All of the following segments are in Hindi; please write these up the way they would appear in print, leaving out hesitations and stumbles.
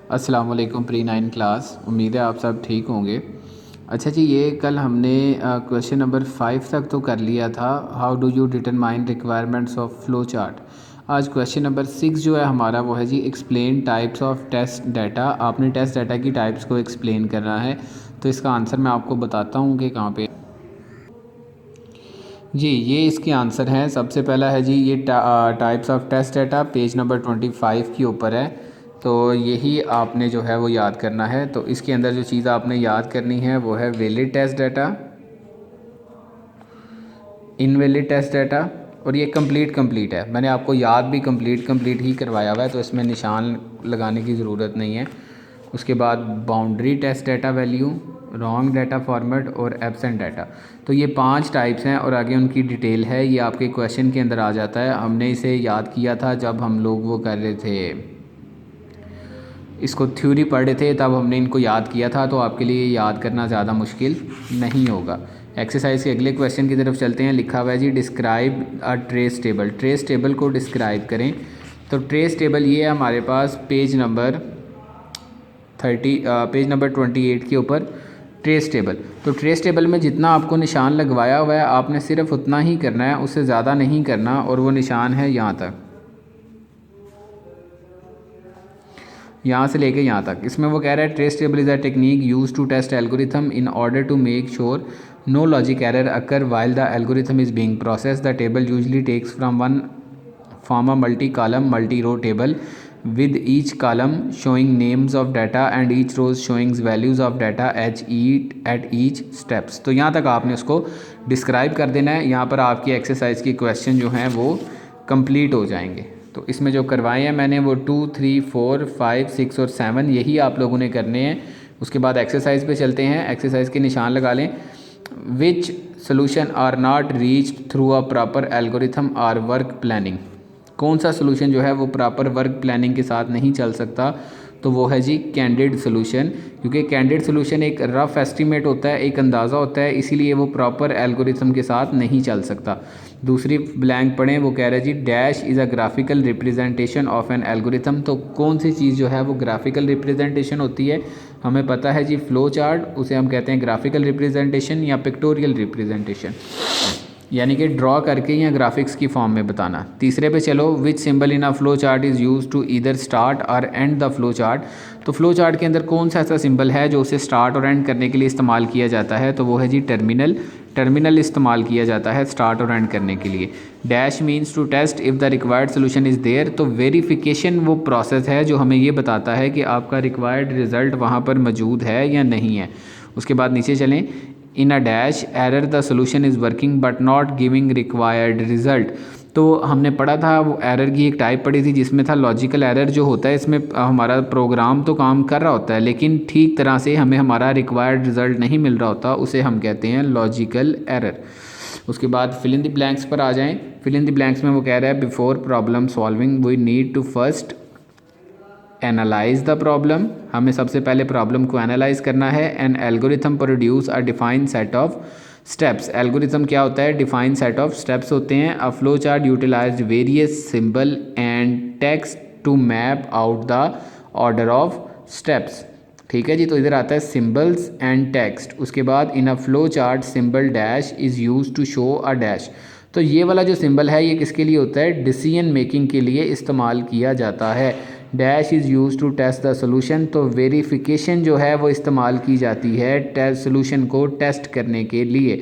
अस्सलाम वालेकुम प्री 9 क्लास। उम्मीद है आप सब ठीक होंगे। अच्छा जी, ये कल हमने क्वेश्चन नंबर 5 तक तो कर लिया था, how do you determine requirements of flow chart. आज क्वेश्चन नंबर 6 जो है हमारा वो है जी explain types of test data. आपने टेस्ट डाटा की टाइप्स को एक्सप्लेन करना है, तो इसका आंसर मैं आपको बताता हूँ कि कहाँ पे जी। ये इसके आंसर हैं। सबसे पहला है जी ये types of test data, page number 25 के ऊपर है। तो यही आपने जो है वो याद करना है। तो इसके अंदर जो चीज़ आपने याद करनी है वो है valid test data, invalid test data, और ये कंप्लीट है। मैंने आपको याद भी कंप्लीट ही करवाया हुआ है, तो इसमें निशान लगाने की ज़रूरत नहीं है। उसके बाद boundary test data value, wrong data format और एब्सेंट डाटा। तो ये 5 टाइप्स हैं और आगे उनकी डिटेल है। ये आपके क्वेश्चन के अंदर आ जाता है। हमने इसे याद किया था जब हम लोग वो कर रहे थे, इसको थ्योरी पढ़ रहे थे, तब हमने इनको याद किया था। तो आपके लिए याद करना ज़्यादा मुश्किल नहीं होगा। एक्सरसाइज के अगले क्वेश्चन की तरफ चलते हैं। लिखा हुआ है जी describe a trace table. Trace table को डिस्क्राइब करें। तो ट्रेस टेबल ये है हमारे पास पेज नंबर 28 के ऊपर ट्रेस टेबल। तो ट्रेस टेबल में जितना आपको निशान लगवाया हुआ है आपने सिर्फ उतना ही करना है, उससे ज़्यादा नहीं करना। और वो निशान है यहाँ तक, यहाँ से लेके यहाँ तक। इसमें वो कह रहा है trace table is a technique use to test algorithm in order to make sure no logic error occur while the algorithm is being process. The table usually takes from one form a multi-column multi-row table with each column showing names of data and each row showing values of data at each steps। तो यहाँ तक आपने उसको डिस्क्राइब कर देना है। यहाँ पर आपकी एक्सरसाइज की क्वेश्चन जो हैं वो कंप्लीट हो जाएंगे। तो इसमें जो करवाए हैं मैंने वो 2, 3, 4, 5, 6 और 7 यही आप लोगों ने करने हैं। उसके बाद एक्सरसाइज पे चलते हैं। एक्सरसाइज के निशान लगा लें। Which solution are not reach through a proper algorithm are work planning. कौन सा सोल्यूशन जो है वो प्रॉपर वर्क प्लानिंग के साथ नहीं चल सकता, तो वो है जी कैंडिड सोल्यूशन। क्योंकि कैंडिड सोल्यूशन एक रफ़ एस्टीमेट होता है, एक अंदाज़ा होता है, इसीलिए वो प्रॉपर एल्गोरिथम के साथ नहीं चल सकता। दूसरी ब्लैंक पढ़ें। वो कह रहा है जी dash is a graphical representation of an algorithm. तो कौन सी चीज़ जो है वो ग्राफिकल रिप्रेजेंटेशन होती है, हमें पता है जी फ्लो चार्ट। उसे हम कहते हैं ग्राफिकल रिप्रेजेंटेशन या पिक्टोरियल रिप्रेजेंटेशन, यानी कि ड्रॉ करके या ग्राफिक्स की फॉर्म में बताना। तीसरे पे चलो। Which symbol in a flow chart is use to either start or end the flow chart. तो फ्लो चार्ट के अंदर कौन सा ऐसा सिंबल है जो उसे स्टार्ट और एंड करने के लिए इस्तेमाल किया जाता है, तो वो है जी टर्मिनल। टर्मिनल इस्तेमाल किया जाता है स्टार्ट और एंड करने के लिए। Dash means to test if the required solution is there. तो वेरिफिकेशन वो प्रोसेस है जो हमें ये बताता है कि आपका रिक्वायर्ड रिज़ल्ट वहाँ पर मौजूद है या नहीं है। उसके बाद नीचे चलें। In a dash error the solution is working but not giving required result. तो हमने पढ़ा था, वो एरर की एक टाइप पढ़ी थी जिसमें था लॉजिकल एरर जो होता है। इसमें हमारा प्रोग्राम तो काम कर रहा होता है लेकिन ठीक तरह से हमें हमारा रिक्वायर्ड रिज़ल्ट नहीं मिल रहा होता, उसे हम कहते हैं लॉजिकल एरर। उसके बाद फिल इन द ब्लैंक्स पर आ जाएं। फिल इन द ब्लैंक्स में वो कह रहा है before problem solving we need to first analyse the problem. हमें सबसे पहले प्रॉब्लम को एनालाइज करना है। An algorithm produce a defined set of steps. Algorithm क्या होता है? डिफाइंड सेट ऑफ स्टेप्स होते हैं। A flow chart utilise various symbol and text to map out the order of steps. ठीक है जी। तो इधर आता है सिंबल्स एंड टेक्स्ट। उसके बाद in a flow chart symbol dash is use to show a dash. तो ये वाला जो सिंबल है ये किसके लिए होता है? डिसीजन मेकिंग के लिए इस्तेमाल किया जाता है। Dash is use to test the solution. तो वेरिफिकेशन जो है वो इस्तेमाल की जाती है टेस्ट सोल्यूशन को टेस्ट करने के लिए।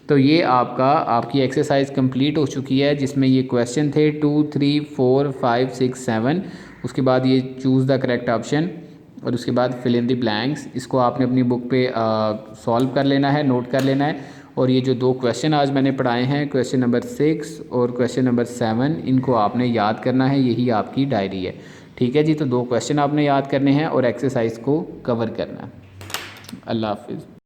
तो ये आपकी एक्सरसाइज कंप्लीट हो चुकी है जिसमें ये क्वेश्चन थे 2, 3, 4, 5, 6, 7। उसके बाद ये चूज़ द करेक्ट ऑप्शन और उसके बाद फिल इन द ब्लैंक्स। इसको आपने अपनी बुक पे सॉल्व कर लेना है, नोट कर लेना है। और ये जो 2 क्वेश्चन आज मैंने पढ़ाए हैं, क्वेश्चन नंबर 6 और क्वेश्चन नंबर 7, इनको आपने याद करना है। यही आपकी डायरी है। ठीक है जी। तो 2 क्वेश्चन आपने याद करने हैं और एक्सरसाइज को कवर करना है। अल्लाह हाफिज़।